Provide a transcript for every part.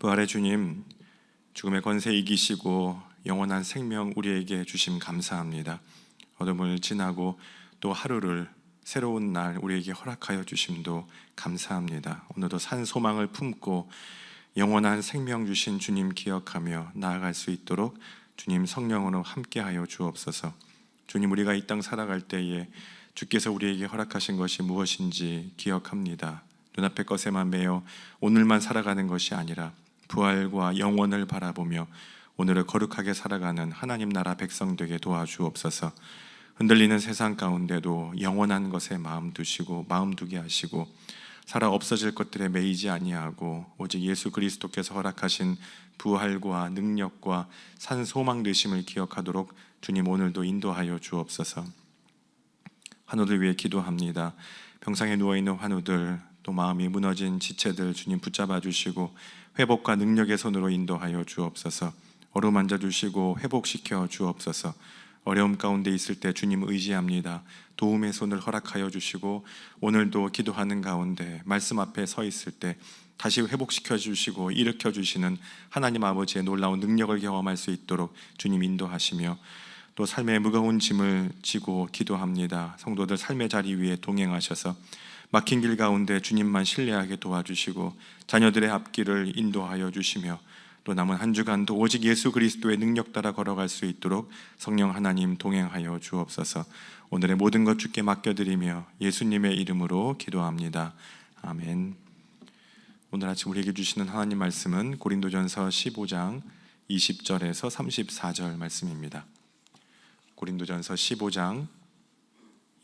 부활의 주님, 죽음의 권세 이기시고 영원한 생명 우리에게 주심 감사합니다. 어둠을 지나고 또 하루를 새로운 날 우리에게 허락하여 주심도 감사합니다. 오늘도 산 소망을 품고 영원한 생명 주신 주님 기억하며 나아갈 수 있도록 주님 성령으로 함께하여 주옵소서. 주님, 우리가 이 땅 살아갈 때에 주께서 우리에게 허락하신 것이 무엇인지 기억합니다. 눈앞의 것에만 매여 오늘만 살아가는 것이 아니라 부활과 영원을 바라보며 오늘을 거룩하게 살아가는 하나님 나라 백성 되게 도와주옵소서. 흔들리는 세상 가운데도 영원한 것에 마음 두게 하시고 살아 없어질 것들에 매이지 아니하고 오직 예수 그리스도께서 허락하신 부활과 능력과 산 소망 되심을 기억하도록 주님 오늘도 인도하여 주옵소서. 환우들 위해 기도합니다. 병상에 누워있는 환우들, 또 마음이 무너진 지체들 주님 붙잡아 주시고 회복과 능력의 손으로 인도하여 주옵소서. 어루만져 주시고 회복시켜 주옵소서. 어려움 가운데 있을 때 주님 의지합니다. 도움의 손을 허락하여 주시고 오늘도 기도하는 가운데 말씀 앞에 서 있을 때 다시 회복시켜 주시고 일으켜 주시는 하나님 아버지의 놀라운 능력을 경험할 수 있도록 주님 인도하시며 또 삶의 무거운 짐을 지고 기도합니다. 성도들 삶의 자리 위에 동행하셔서 막힌 길 가운데 주님만 신뢰하게 도와주시고 자녀들의 앞길을 인도하여 주시며 또 남은 한 주간도 오직 예수 그리스도의 능력 따라 걸어갈 수 있도록 성령 하나님 동행하여 주옵소서. 오늘의 모든 것 주께 맡겨드리며 예수님의 이름으로 기도합니다. 아멘. 오늘 아침 우리에게 주시는 하나님 말씀은 고린도전서 15장 20절에서 34절 말씀입니다. 고린도전서 15장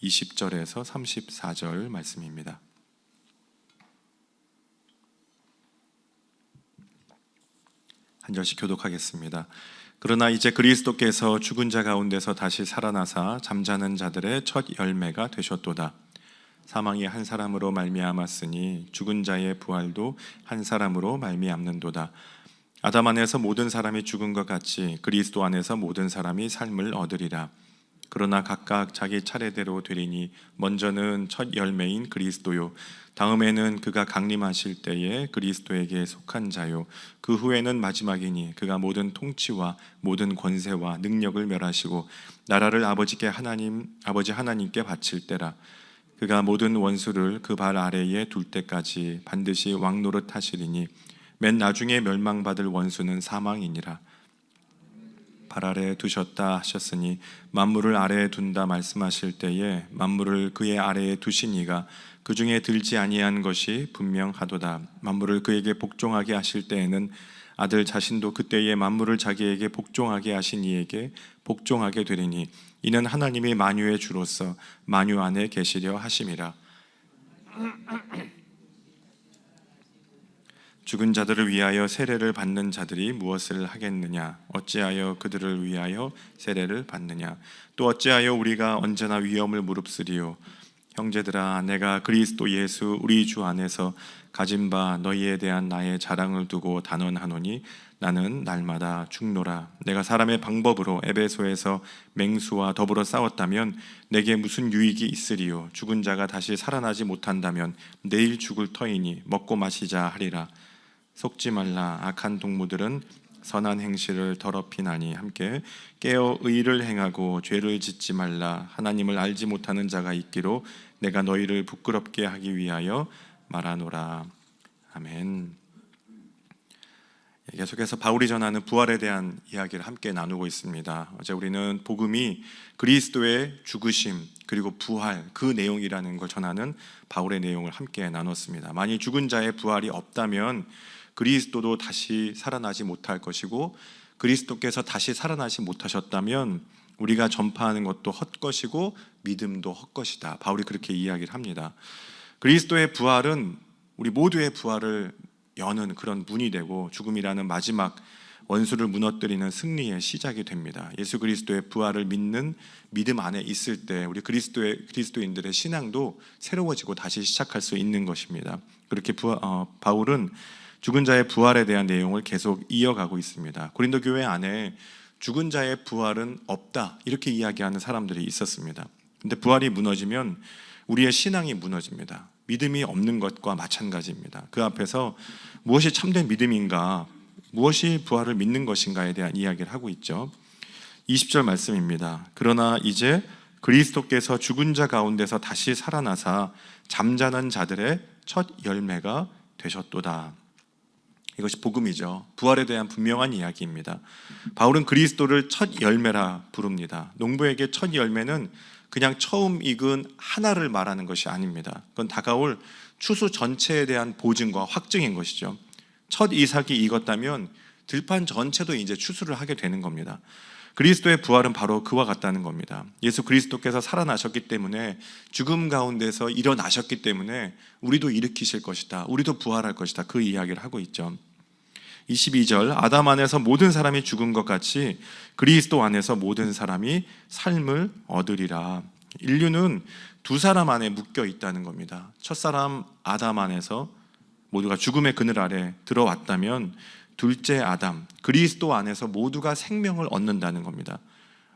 20절에서 34절 말씀입니다. 한 절씩 교독하겠습니다. 그러나 이제 그리스도께서 죽은 자 가운데서 다시 살아나사 잠자는 자들의 첫 열매가 되셨도다. 사망이 한 사람으로 말미암았으니 죽은 자의 부활도 한 사람으로 말미암는도다. 아담 안에서 모든 사람이 죽은 것 같이 그리스도 안에서 모든 사람이 삶을 얻으리라. 그러나 각각 자기 차례대로 되리니 먼저는 첫 열매인 그리스도요, 다음에는 그가 강림하실 때에 그리스도에게 속한 자요, 그 후에는 마지막이니 그가 모든 통치와 모든 권세와 능력을 멸하시고 나라를 아버지 하나님께 바칠 때라. 그가 모든 원수를 그 발 아래에 둘 때까지 반드시 왕노릇 하시리니 맨 나중에 멸망받을 원수는 사망이니라. 발 아래에 두셨다 하셨으니 만물을 아래에 둔다 말씀하실 때에 만물을 그의 아래에 두신 이가 그 중에 들지 아니한 것이 분명하도다. 만물을 그에게 복종하게 하실 때에는 아들 자신도 그때에 만물을 자기에게 복종하게 하신 이에게 복종하게 되리니 이는 하나님이 만유의 주로서 만유 안에 계시려 하심이라. 죽은 자들을 위하여 세례를 받는 자들이 무엇을 하겠느냐? 어찌하여 그들을 위하여 세례를 받느냐? 또 어찌하여 우리가 언제나 위험을 무릅쓰리요? 형제들아, 내가 그리스도 예수 우리 주 안에서 가진 바 너희에 대한 나의 자랑을 두고 단언하노니 나는 날마다 죽노라. 내가 사람의 방법으로 에베소에서 맹수와 더불어 싸웠다면 내게 무슨 유익이 있으리요? 죽은 자가 다시 살아나지 못한다면 내일 죽을 터이니 먹고 마시자 하리라. 속지 말라. 악한 동무들은 선한 행실을 더럽히나니 함께 깨어 의를 행하고 죄를 짓지 말라. 하나님을 알지 못하는 자가 있기로 내가 너희를 부끄럽게 하기 위하여 말하노라. 아멘. 계속해서 바울이 전하는 부활에 대한 이야기를 함께 나누고 있습니다. 어제 우리는 복음이 그리스도의 죽으심 그리고 부활, 그 내용이라는 걸 전하는 바울의 내용을 함께 나눴습니다. 만일 죽은 자의 부활이 없다면 그리스도도 다시 살아나지 못할 것이고, 그리스도께서 다시 살아나지 못하셨다면 우리가 전파하는 것도 헛것이고 믿음도 헛것이다. 바울이 그렇게 이야기를 합니다. 그리스도의 부활은 우리 모두의 부활을 여는 그런 문이 되고 죽음이라는 마지막 원수를 무너뜨리는 승리의 시작이 됩니다. 예수 그리스도의 부활을 믿는 믿음 안에 있을 때 우리 그리스도인들의 신앙도 새로워지고 다시 시작할 수 있는 것입니다. 그렇게 바울은 죽은 자의 부활에 대한 내용을 계속 이어가고 있습니다. 고린도 교회 안에 죽은 자의 부활은 없다 이렇게 이야기하는 사람들이 있었습니다. 근데 부활이 무너지면 우리의 신앙이 무너집니다. 믿음이 없는 것과 마찬가지입니다. 그 앞에서 무엇이 참된 믿음인가, 무엇이 부활을 믿는 것인가에 대한 이야기를 하고 있죠. 20절 말씀입니다. 그러나 이제 그리스도께서 죽은 자 가운데서 다시 살아나사 잠자는 자들의 첫 열매가 되셨도다. 이것이 복음이죠. 부활에 대한 분명한 이야기입니다. 바울은 그리스도를 첫 열매라 부릅니다. 농부에게 첫 열매는 그냥 처음 익은 하나를 말하는 것이 아닙니다. 그건 다가올 추수 전체에 대한 보증과 확증인 것이죠. 첫 이삭이 익었다면 들판 전체도 이제 추수를 하게 되는 겁니다. 그리스도의 부활은 바로 그와 같다는 겁니다. 예수 그리스도께서 살아나셨기 때문에, 죽음 가운데서 일어나셨기 때문에 우리도 일으키실 것이다, 우리도 부활할 것이다, 그 이야기를 하고 있죠. 22절, 아담 안에서 모든 사람이 죽은 것 같이 그리스도 안에서 모든 사람이 삶을 얻으리라. 인류는 두 사람 안에 묶여 있다는 겁니다. 첫사람 아담 안에서 모두가 죽음의 그늘 아래 들어왔다면, 둘째 아담 그리스도 안에서 모두가 생명을 얻는다는 겁니다.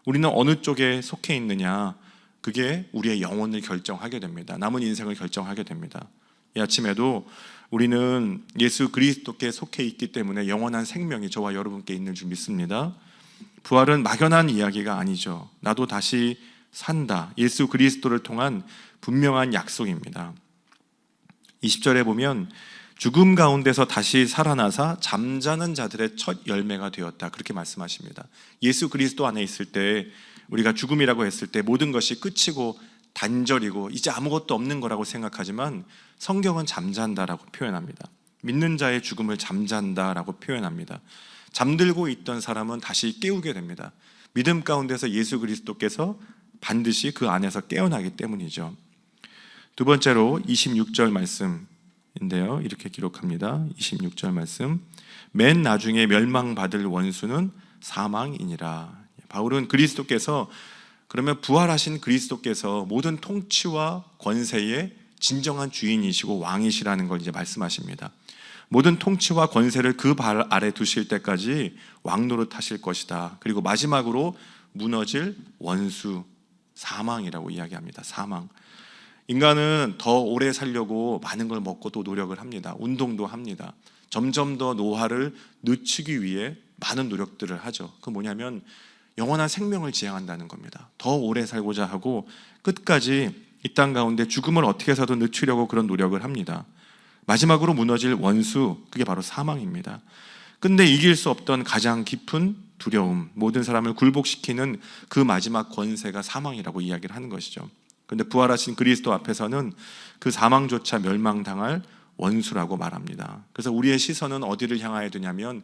우리는 어느 쪽에 속해 있느냐, 그게 우리의 영혼을 결정하게 됩니다. 남은 인생을 결정하게 됩니다. 이 아침에도 우리는 예수 그리스도께 속해 있기 때문에 영원한 생명이 저와 여러분께 있는 줄 믿습니다. 부활은 막연한 이야기가 아니죠. 나도 다시 산다, 예수 그리스도를 통한 분명한 약속입니다. 20절에 보면 죽음 가운데서 다시 살아나사 잠자는 자들의 첫 열매가 되었다, 그렇게 말씀하십니다. 예수 그리스도 안에 있을 때, 우리가 죽음이라고 했을 때 모든 것이 끝이고 단절이고 이제 아무것도 없는 거라고 생각하지만, 성경은 잠잔다라고 표현합니다. 믿는 자의 죽음을 잠잔다라고 표현합니다. 잠들고 있던 사람은 다시 깨우게 됩니다. 믿음 가운데서 예수 그리스도께서 반드시 그 안에서 깨어나기 때문이죠. 두 번째로 26절 말씀인데요, 이렇게 기록합니다. 26절 말씀, 맨 나중에 멸망받을 원수는 사망이니라. 바울은 그리스도께서, 그러면 부활하신 그리스도께서 모든 통치와 권세의 진정한 주인이시고 왕이시라는 걸 이제 말씀하십니다. 모든 통치와 권세를 그 발 아래 두실 때까지 왕노릇 하실 것이다. 그리고 마지막으로 무너질 원수, 사망이라고 이야기합니다. 사망. 인간은 더 오래 살려고 많은 걸 먹고 또 노력을 합니다. 운동도 합니다. 점점 더 노화를 늦추기 위해 많은 노력들을 하죠. 그 뭐냐면 영원한 생명을 지향한다는 겁니다. 더 오래 살고자 하고 끝까지 이 땅 가운데 죽음을 어떻게 해서든 늦추려고 그런 노력을 합니다. 마지막으로 무너질 원수, 그게 바로 사망입니다. 근데 이길 수 없던 가장 깊은 두려움, 모든 사람을 굴복시키는 그 마지막 권세가 사망이라고 이야기를 하는 것이죠. 그런데 부활하신 그리스도 앞에서는 그 사망조차 멸망당할 원수라고 말합니다. 그래서 우리의 시선은 어디를 향하여야 되냐면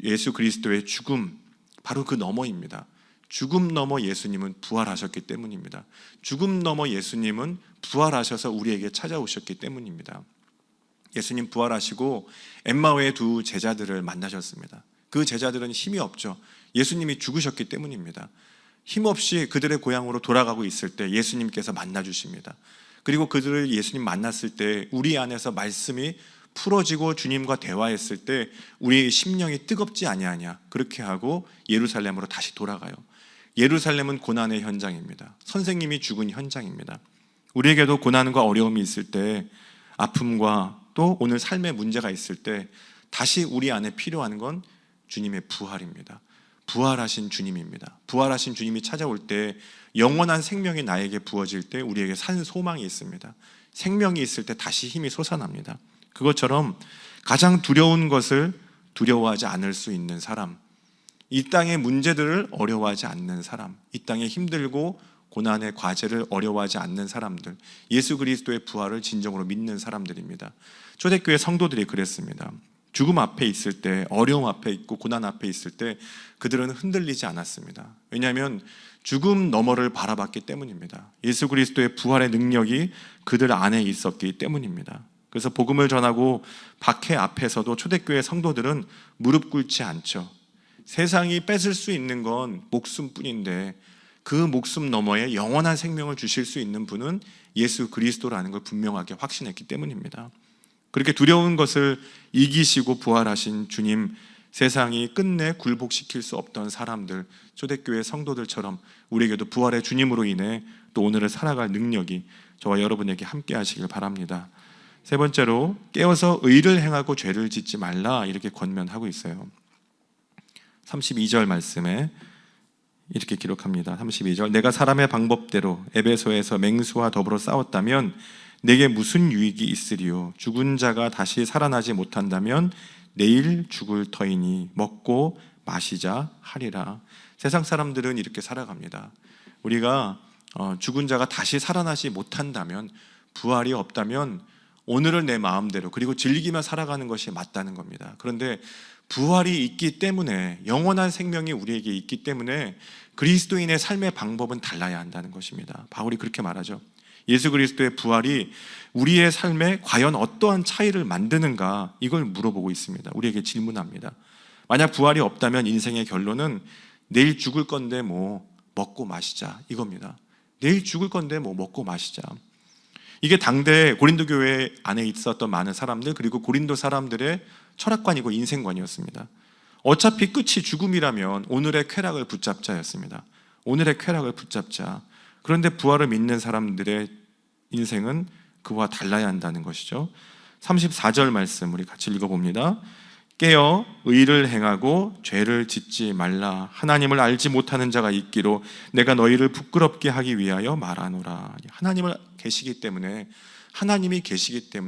예수 그리스도의 죽음, 바로 그 너머입니다. 죽음 너머 예수님은 부활하셨기 때문입니다. 죽음 너머 예수님은 부활하셔서 우리에게 찾아오셨기 때문입니다. 예수님 부활하시고 엠마오의 두 제자들을 만나셨습니다. 그 제자들은 힘이 없죠. 예수님이 죽으셨기 때문입니다. 힘없이 그들의 고향으로 돌아가고 있을 때 예수님께서 만나주십니다. 그리고 그들을 예수님 만났을 때 우리 안에서 말씀이 풀어지고 주님과 대화했을 때 우리의 심령이 뜨겁지 아니하냐, 그렇게 하고 예루살렘으로 다시 돌아가요. 예루살렘은 고난의 현장입니다. 선생님이 죽은 현장입니다. 우리에게도 고난과 어려움이 있을 때, 아픔과 또 오늘 삶의 문제가 있을 때 다시 우리 안에 필요한 건 주님의 부활입니다. 부활하신 주님입니다. 부활하신 주님이 찾아올 때, 영원한 생명이 나에게 부어질 때 우리에게 산 소망이 있습니다. 생명이 있을 때 다시 힘이 솟아납니다. 그것처럼 가장 두려운 것을 두려워하지 않을 수 있는 사람, 이 땅의 문제들을 어려워하지 않는 사람, 이 땅에 힘들고 고난의 과제를 어려워하지 않는 사람들, 예수 그리스도의 부활을 진정으로 믿는 사람들입니다. 초대교회 성도들이 그랬습니다. 죽음 앞에 있을 때, 어려움 앞에 있고 고난 앞에 있을 때 그들은 흔들리지 않았습니다. 왜냐하면 죽음 너머를 바라봤기 때문입니다. 예수 그리스도의 부활의 능력이 그들 안에 있었기 때문입니다. 그래서 복음을 전하고 박해 앞에서도 초대교회 성도들은 무릎 꿇지 않죠. 세상이 뺏을 수 있는 건 목숨뿐인데 그 목숨 너머에 영원한 생명을 주실 수 있는 분은 예수 그리스도라는 걸 분명하게 확신했기 때문입니다. 그렇게 두려운 것을 이기시고 부활하신 주님, 세상이 끝내 굴복시킬 수 없던 사람들, 초대교회 성도들처럼 우리에게도 부활의 주님으로 인해 또 오늘을 살아갈 능력이 저와 여러분에게 함께 하시길 바랍니다. 세 번째로 깨어서 의를 행하고 죄를 짓지 말라 이렇게 권면하고 있어요. 32절 말씀에 이렇게 기록합니다. 32절 내가 사람의 방법대로 에베소에서 맹수와 더불어 싸웠다면 내게 무슨 유익이 있으리요? 죽은 자가 다시 살아나지 못한다면 내일 죽을 터이니 먹고 마시자 하리라. 세상 사람들은 이렇게 살아갑니다. 우리가 죽은 자가 다시 살아나지 못한다면, 부활이 없다면 오늘을 내 마음대로 그리고 즐기며 살아가는 것이 맞다는 겁니다. 그런데 부활이 있기 때문에, 영원한 생명이 우리에게 있기 때문에 그리스도인의 삶의 방법은 달라야 한다는 것입니다. 바울이 그렇게 말하죠. 예수 그리스도의 부활이 우리의 삶에 과연 어떠한 차이를 만드는가, 이걸 물어보고 있습니다. 우리에게 질문합니다. 만약 부활이 없다면 인생의 결론은 내일 죽을 건데 뭐 먹고 마시자 이겁니다. 내일 죽을 건데 뭐 먹고 마시자. 이게 당대 고린도 교회 안에 있었던 많은 사람들, 그리고 고린도 사람들의 철학관이고 인생관이었습니다. 어차피 끝이 죽음이라면 오늘의 쾌락을 붙잡자였습니다. 오늘의 쾌락을 붙잡자. 그런데 부활을 믿는 사람들의 인생은 그와 달라야 한다는 것이죠. 34절 말씀 우리 같이 읽어봅니다. 깨어 의를 행하고 죄를 짓지 말라. 하나님을 알지 못하는 자가 있기로 내가 너희를 부끄럽게 하기 위하여 말하노라. 하나님이 계시기 때문에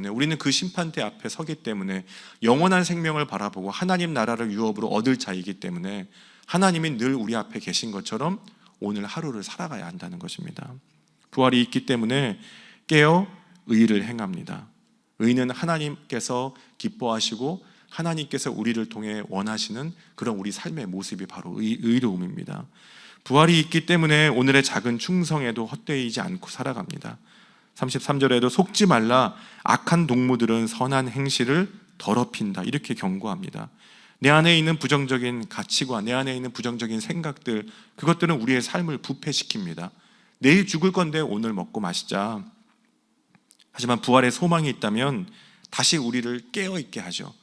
우리는 그 심판대 앞에 서기 때문에, 영원한 생명을 바라보고 하나님 나라를 유업으로 얻을 자이기 때문에 하나님이 늘 우리 앞에 계신 것처럼 오늘 하루를 살아가야 한다는 것입니다. 부활이 있기 때문에 깨어 의를 행합니다. 의는 하나님께서 기뻐하시고 하나님께서 우리를 통해 원하시는 그런 우리 삶의 모습이 바로 의로움입니다. 부활이 있기 때문에 오늘의 작은 충성에도 헛되이지 않고 살아갑니다. 33절에도 속지 말라. 악한 동무들은 선한 행실을 더럽힌다 이렇게 경고합니다. 내 안에 있는 부정적인 가치관, 내 안에 있는 부정적인 생각들, 그것들은 우리의 삶을 부패시킵니다. 내일 죽을 건데 오늘 먹고 마시자. 하지만 부활의 소망이 있다면 다시 우리를 깨어있게 하죠.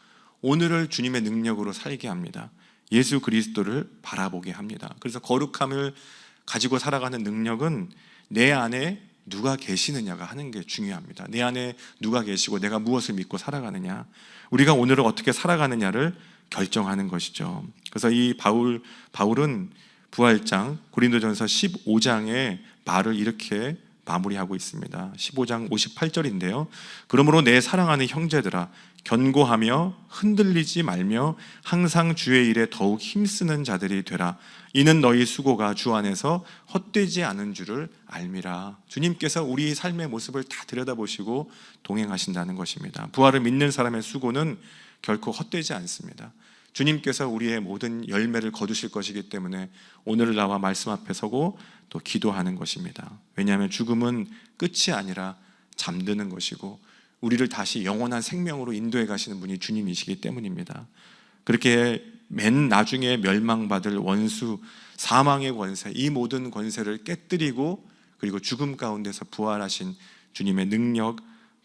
오늘을 주님의 능력으로 살게 합니다. 예수 그리스도를 바라보게 합니다. 그래서 거룩함을 가지고 살아가는 능력은 내 안에 누가 계시느냐가 하는 게 중요합니다. 내 안에 누가 계시고 내가 무엇을 믿고 살아가느냐, 우리가 오늘을 어떻게 살아가느냐를 결정하는 것이죠. 그래서 이 바울은 부활장 고린도전서 15장의 말을 이렇게 마무리하고 있습니다. 15장 58절인데요. 그러므로 내 사랑하는 형제들아, 견고하며 흔들리지 말며 항상 주의 일에 더욱 힘쓰는 자들이 되라. 이는 너희 수고가 주 안에서 헛되지 않은 줄을 알미라. 주님께서 우리 삶의 모습을 다 들여다보시고 동행하신다는 것입니다. 부활을 믿는 사람의 수고는 결코 헛되지 않습니다. 주님께서 우리의 모든 열매를 거두실 것이기 때문에 오늘 나와 말씀 앞에 서고 또 기도하는 것입니다. 왜냐하면 죽음은 끝이 아니라 잠드는 것이고 우리를 다시 영원한 생명으로 인도해 가시는 분이 주님이시기 때문입니다. 그렇게 맨 나중에 멸망받을 원수, 사망의 권세, 이 모든 권세를 깨뜨리고 그리고 죽음 가운데서 부활하신 주님의 능력,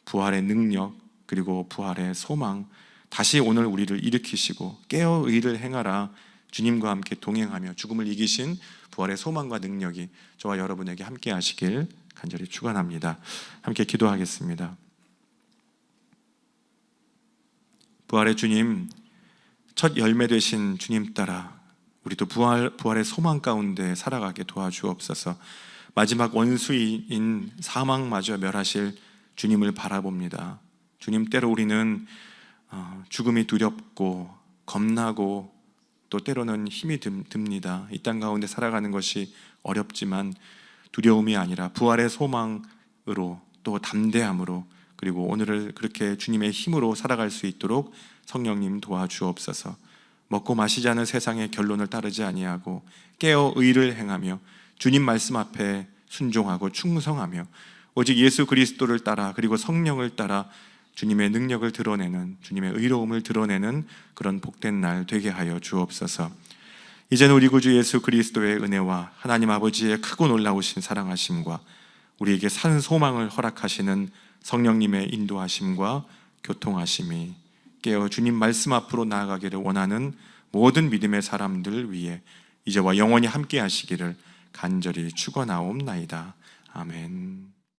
부활의 능력, 그리고 부활의 소망, 다시 오늘 우리를 일으키시고 깨어 의를 행하라. 주님과 함께 동행하며 죽음을 이기신 부활의 소망과 능력이 저와 여러분에게 함께 하시길 간절히 축원합니다. 함께 기도하겠습니다. 부활의 주님, 첫 열매 되신 주님 따라 우리도 부활의 소망 가운데 살아가게 도와주옵소서. 마지막 원수인 사망마저 멸하실 주님을 바라봅니다. 주님, 때로 우리는 죽음이 두렵고 겁나고 또 때로는 힘이 듭니다. 이 땅 가운데 살아가는 것이 어렵지만 두려움이 아니라 부활의 소망으로 또 담대함으로 그리고 오늘을 그렇게 주님의 힘으로 살아갈 수 있도록 성령님 도와주옵소서. 먹고 마시자는 세상의 결론을 따르지 아니하고 깨어 의를 행하며 주님 말씀 앞에 순종하고 충성하며 오직 예수 그리스도를 따라 그리고 성령을 따라 주님의 능력을 드러내는, 주님의 의로움을 드러내는 그런 복된 날 되게 하여 주옵소서. 이제는 우리 구주 예수 그리스도의 은혜와 하나님 아버지의 크고 놀라우신 사랑하심과 우리에게 산 소망을 허락하시는 성령님의 인도하심과 교통하심이 깨어 주님 말씀 앞으로 나아가기를 원하는 모든 믿음의 사람들 위해 이제와 영원히 함께 하시기를 간절히 축원하옵나이다. 아멘.